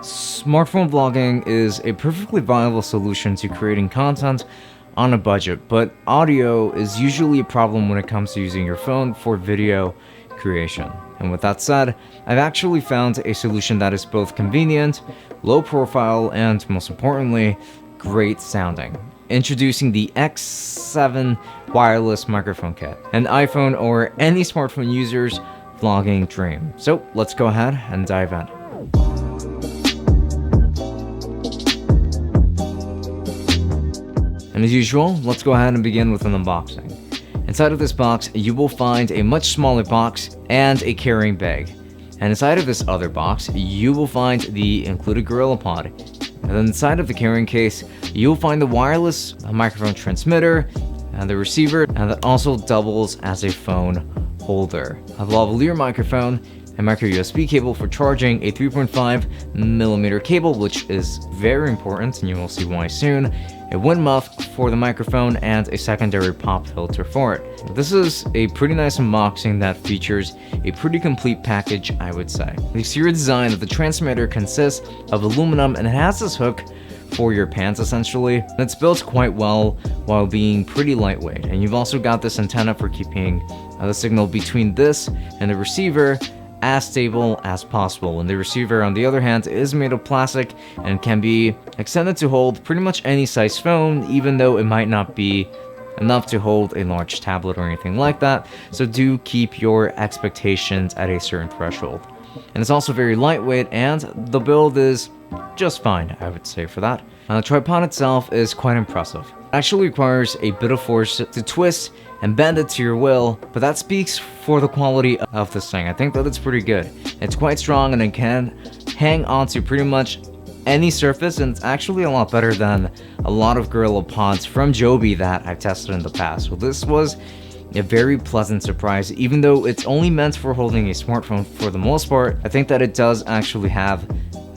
Smartphone vlogging is a perfectly viable solution to creating content on a budget, but audio is usually a problem when it comes to using your phone for video creation. And with that said, I've actually found a solution that is both convenient, low profile, and most importantly, great sounding. Introducing the X7 wireless microphone kit, an iPhone or any smartphone user's vlogging dream. So let's go ahead and dive in. And as usual, let's go ahead and begin with an unboxing. Inside of this box, you will find a much smaller box and a carrying bag. And inside of this other box, you will find the included Gorilla Pod. And then inside of the carrying case, you'll find the wireless microphone transmitter and the receiver, and that also doubles as a phone holder. A lavalier microphone, a micro USB cable for charging, a 3.5mm cable, which is very important, and you will see why soon, a wind muff for the microphone, and a secondary pop filter for it. This is a pretty nice unboxing that features a pretty complete package, I would say. The exterior design of the transmitter consists of aluminum, and it has this hook for your pants essentially. And it's built quite well while being pretty lightweight. And you've also got this antenna for keeping the signal between this and the receiver as stable as possible. And the receiver, on the other hand, is made of plastic and can be extended to hold pretty much any size phone, even though it might not be enough to hold a large tablet or anything like that. So do keep your expectations at a certain threshold. And it's also very lightweight, and the build is just fine, I would say, for that. The tripod itself is quite impressive. It actually requires a bit of force to twist and bend it to your will, but that speaks for the quality of this thing. I think that it's pretty good. It's quite strong and it can hang onto pretty much any surface, and it's actually a lot better than a lot of Gorilla Pods from Joby that I've tested in the past. So this was a very pleasant surprise. Even though it's only meant for holding a smartphone for the most part, I think that it does actually have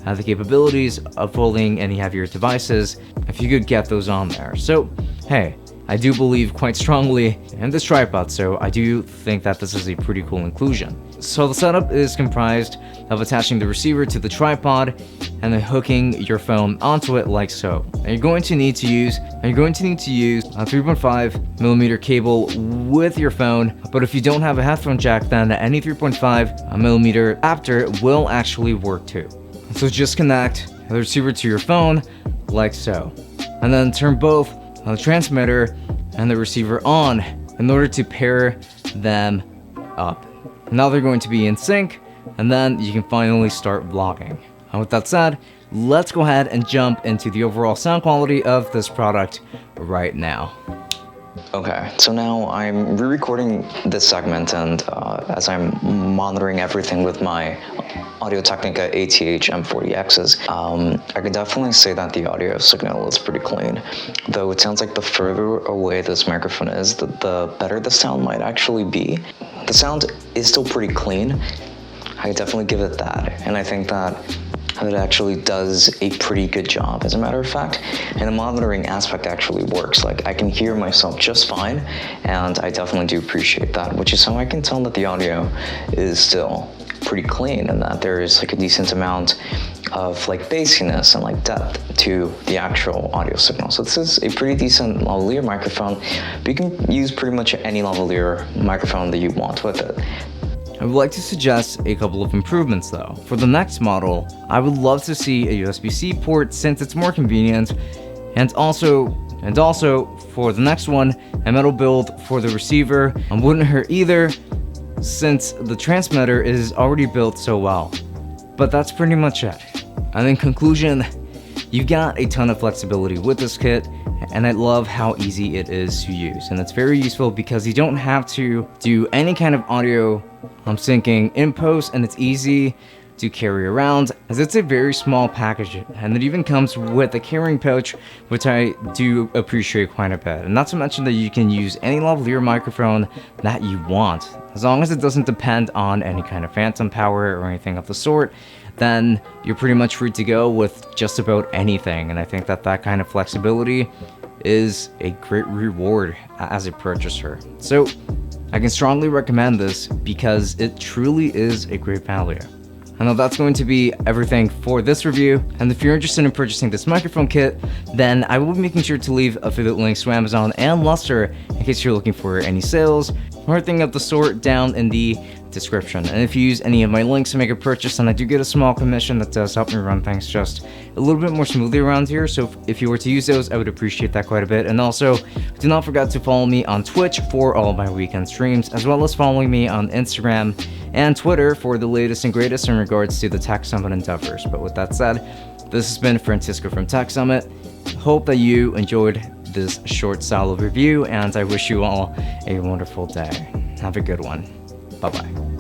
the capabilities of holding any heavier devices if you could get those on there. So hey, I do believe quite strongly in this tripod, so I do think that this is a pretty cool inclusion. So the setup is comprised of attaching the receiver to the tripod and then hooking your phone onto it like so. And you're going to need to use a 3.5mm cable with your phone, but if you don't have a headphone jack, then any 3.5mm adapter will actually work too. So just connect the receiver to your phone like so, and then turn both the transmitter and the receiver on in order to pair them up. Now they're going to be in sync, and then you can finally start vlogging. And with that said, let's go ahead and jump into the overall sound quality of this product right now. Okay, so now I'm re-recording this segment, and as I'm monitoring everything with my Audio-Technica ATH M40Xs, I could definitely say that the audio signal is pretty clean. Though it sounds like the further away this microphone is, the better the sound might actually be. The sound is still pretty clean. I could definitely give it that, and I think that it actually does a pretty good job, as a matter of fact, and the monitoring aspect actually works. Like, I can hear myself just fine, and I definitely do appreciate that, which is how I can tell that the audio is still pretty clean and that there is like a decent amount of like bassiness and like depth to the actual audio signal. So this is a pretty decent lavalier microphone, but you can use pretty much any lavalier microphone that you want with it. I would like to suggest a couple of improvements though. For the next model, I would love to see a USB-C port since it's more convenient, and also for the next one, a metal build for the receiver wouldn't hurt either, since the transmitter is already built so well. But that's pretty much it. And in conclusion, you got a ton of flexibility with this kit, and I love how easy it is to use. And it's very useful because you don't have to do any kind of audio syncing in post, and it's easy to carry around as it's a very small package, and it even comes with a carrying pouch, which I do appreciate quite a bit. And not to mention that you can use any lavalier microphone that you want, as long as it doesn't depend on any kind of phantom power or anything of the sort. Then you're pretty much free to go with just about anything, and I think that that kind of flexibility is a great reward as a purchaser. So I can strongly recommend this because it truly is a great value. I know that's going to be everything for this review, and if you're interested in purchasing this microphone kit, then I will be making sure to leave affiliate links to Amazon and Luster in case you're looking for any sales or anything of the sort down in the description. And if you use any of my links to make a purchase, then I do get a small commission that does help me run things just a little bit more smoothly around here. So if you were to use those, I would appreciate that quite a bit. And also, do not forget to follow me on Twitch for all of my weekend streams, as well as following me on Instagram and Twitter for the latest and greatest in regards to the Tech Summit endeavors. But with that said, this has been Francisco from Tech Summit. Hope that you enjoyed this short solo review, and I wish you all a wonderful day. Have a good one. Bye-bye.